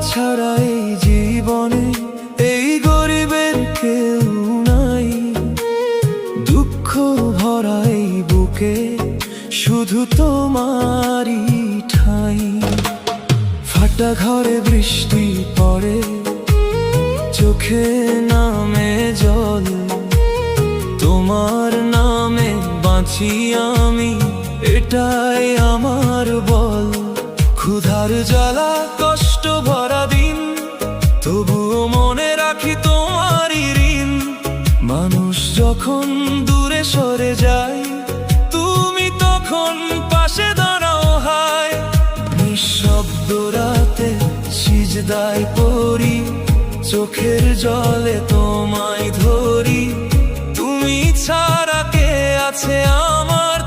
ছাড়া এই জীবনে এই গরিবের কেউ নাই। দুঃখ ভরা এই বুকে শুধু তোমারই ঠাই। ফাটা ঘরে বৃষ্টি পড়ে, চোখে নামে জল, তোমার নামে বাঁচি আমি, এটাই আমার বল। ক্ষুধার জ্বালা কষ্ট ভরা দিন, তবুও মনে রাখি তোমারই ঋণ। মানুষ যখন দূরে সরে যায়, তুমি তখন পাশে দাঁড়াও হায়। নিঃশব্দ রাতে সিজদায় পড়ি, চোখের জলে তোমায় ধরি। তুমি ছাড়া কে আছে আমার